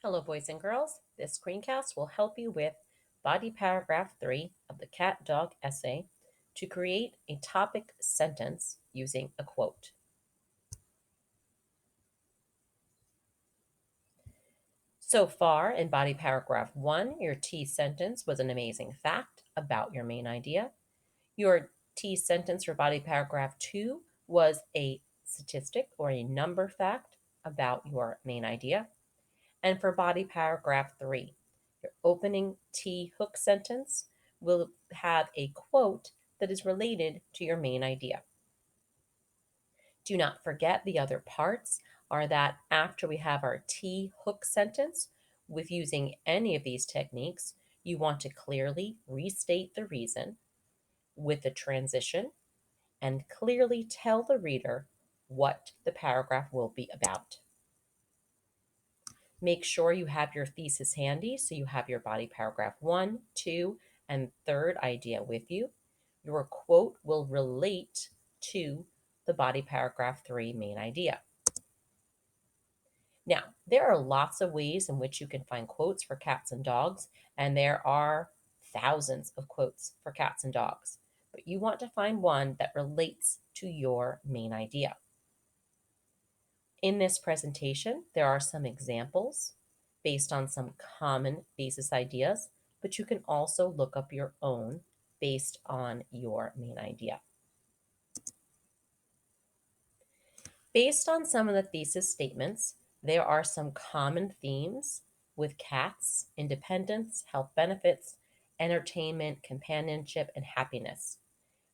Hello, boys and girls. This screencast will help you with body paragraph 3 of the cat dog essay to create a topic sentence using a quote. So far in body paragraph 1, your T sentence was an amazing fact about your main idea. Your T sentence for body paragraph 2 was a statistic or a number fact about your main idea. And for body paragraph 3, your opening T hook sentence will have a quote that is related to your main idea. Do not forget the other parts are that after we have our T hook sentence, with using any of these techniques, you want to clearly restate the reason with a transition and clearly tell the reader what the paragraph will be about. Make sure you have your thesis handy so you have your body paragraph 1, 2, and third idea with you. Your quote will relate to the body paragraph 3 main idea. Now, there are lots of ways in which you can find quotes for cats and dogs, and there are thousands of quotes for cats and dogs, but you want to find one that relates to your main idea. In this presentation, there are some examples based on some common thesis ideas, but you can also look up your own based on your main idea. Based on some of the thesis statements, there are some common themes with cats: independence, health benefits, entertainment, companionship, and happiness.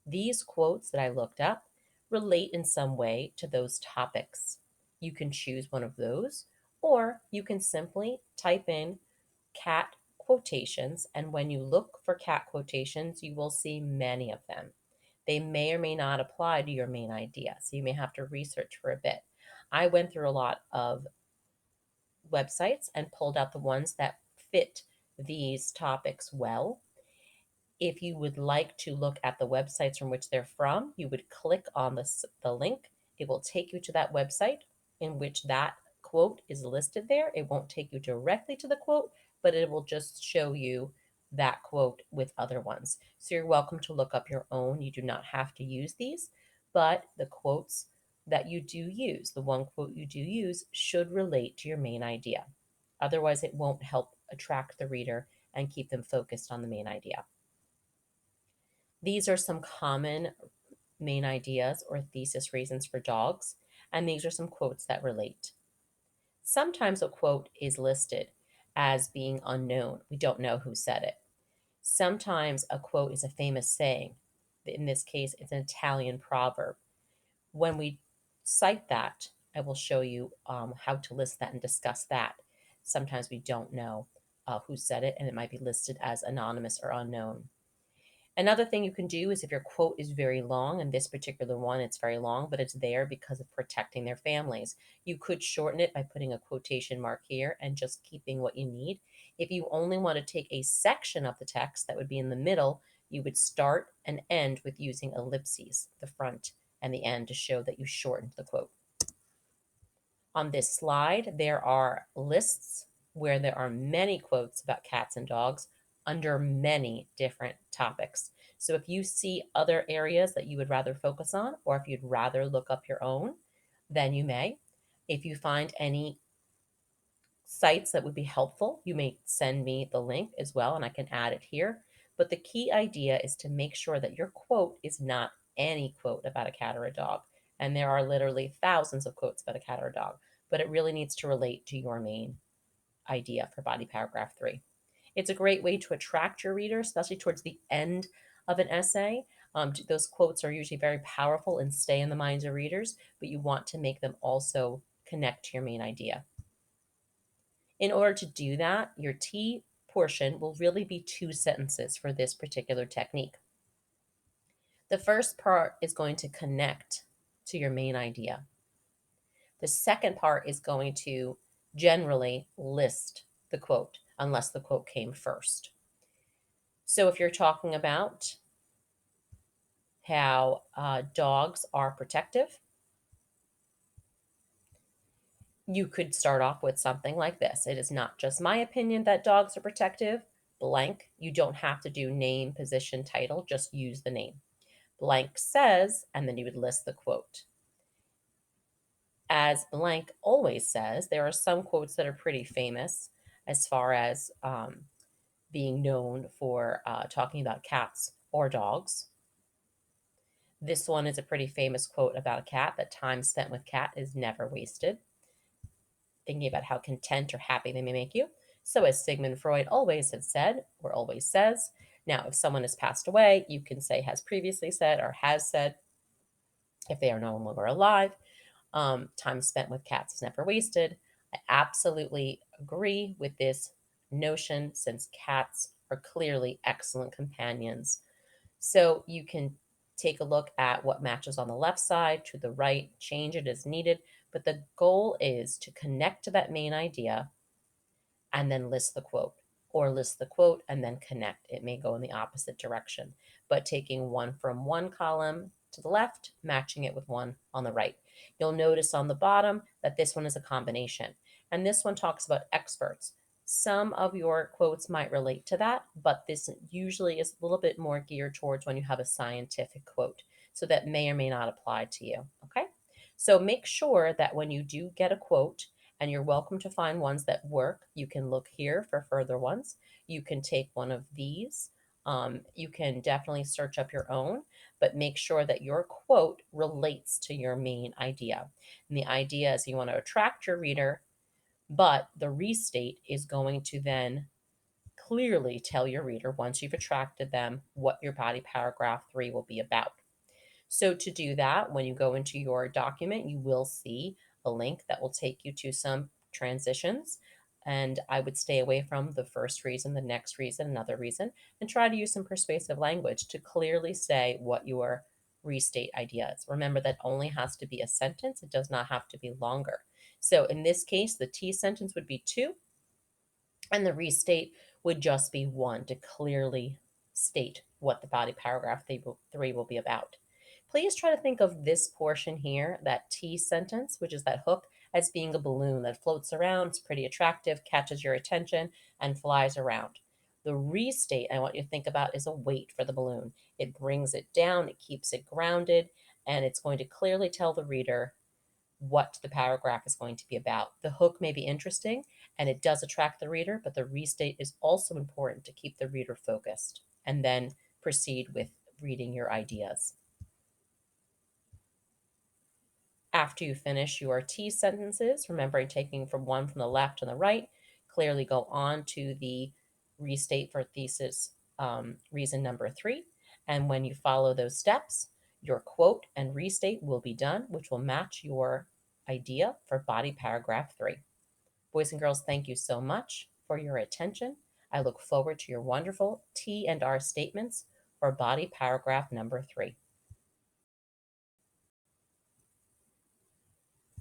These quotes that I looked up relate in some way to those topics. You can choose one of those, or you can simply type in cat quotations, and when you look for cat quotations, you will see many of them. They may or may not apply to your main idea, so you may have to research for a bit. I went through a lot of websites and pulled out the ones that fit these topics well. If you would like to look at the websites from which they're from, you would click on the link. It will take you to that website in which that quote is listed there. It won't take you directly to the quote, but it will just show you that quote with other ones. So you're welcome to look up your own. You do not have to use these, but the quotes that you do use, the one quote you do use, should relate to your main idea. Otherwise, it won't help attract the reader and keep them focused on the main idea. These are some common main ideas or thesis reasons for dogs, and these are some quotes that relate. Sometimes a quote is listed as being unknown. We don't know who said it. Sometimes a quote is a famous saying. In this case, it's an Italian proverb. When we cite that, I will show you how to list that and discuss that. Sometimes we don't know who said it, and it might be listed as anonymous or unknown. Another thing you can do is if your quote is very long, and this particular one, it's very long, but it's there because of protecting their families. You could shorten it by putting a quotation mark here and just keeping what you need. If you only want to take a section of the text that would be in the middle, you would start and end with using ellipses, the front and the end, to show that you shortened the quote. On this slide, there are lists where there are many quotes about cats and dogs under many different topics. So if you see other areas that you would rather focus on, or if you'd rather look up your own, then you may. If you find any sites that would be helpful, you may send me the link as well, and I can add it here. But the key idea is to make sure that your quote is not any quote about a cat or a dog. And there are literally thousands of quotes about a cat or a dog, but it really needs to relate to your main idea for body paragraph 3. It's a great way to attract your reader, especially towards the end of an essay. Those quotes are usually very powerful and stay in the minds of readers, but you want to make them also connect to your main idea. In order to do that, your T portion will really be 2 sentences for this particular technique. The first part is going to connect to your main idea. The second part is going to generally list the quote, unless the quote came first. So if you're talking about how dogs are protective, You could start off with something like this: it is not just my opinion that dogs are protective, blank. You don't have to do name, position, title, just use the name. Blank says, and then you would list the quote. As blank always says, there are some quotes that are pretty famous as far as being known for talking about cats or dogs. This one is a pretty famous quote about a cat: that time spent with cat is never wasted. Thinking about how content or happy they may make you. So, as Sigmund Freud always had said, or always says, now if someone has passed away, you can say has previously said or has said. If they are no longer alive, time spent with cats is never wasted. I absolutely agree with this notion, since cats are clearly excellent companions. So you can take a look at what matches on the left side to the right, change it as needed. But the goal is to connect to that main idea and then list the quote, or list the quote and then connect. It may go in the opposite direction, but taking one from one column to the left, matching it with one on the right. You'll notice on the bottom that this one is a combination, and this one talks about experts. Some of your quotes might relate to that, but this usually is a little bit more geared towards when you have a scientific quote. So that may or may not apply to you. Okay. So make sure that when you do get a quote, and you're welcome to find ones that work. You can look here for further ones. You can take one of these. You can definitely search up your own, but make sure that your quote relates to your main idea. And the idea is you want to attract your reader, but the restate is going to then clearly tell your reader, once you've attracted them, what your body paragraph 3 will be about. So to do that, when you go into your document, you will see a link that will take you to some transitions. And I would stay away from the first reason, the next reason, another reason, and try to use some persuasive language to clearly say what your restate idea is. Remember, that only has to be a sentence. It does not have to be longer. So in this case, the T sentence would be 2, and the restate would just be 1, to clearly state what the body paragraph 3 will be about. Please try to think of this portion here, that T sentence, which is that hook, as being a balloon that floats around. It's pretty attractive, catches your attention, and flies around. The restate I want you to think about is a weight for the balloon. It brings it down, it keeps it grounded, and it's going to clearly tell the reader what the paragraph is going to be about. The hook may be interesting and it does attract the reader, but the restate is also important to keep the reader focused, and then proceed with reading your ideas. After you finish your T sentences, remembering taking from one from the left and the right, clearly go on to the restate for thesis reason number 3. And when you follow those steps, your quote and restate will be done, which will match your idea for body paragraph 3. Boys and girls, thank you so much for your attention. I look forward to your wonderful T and R statements for body paragraph number 3.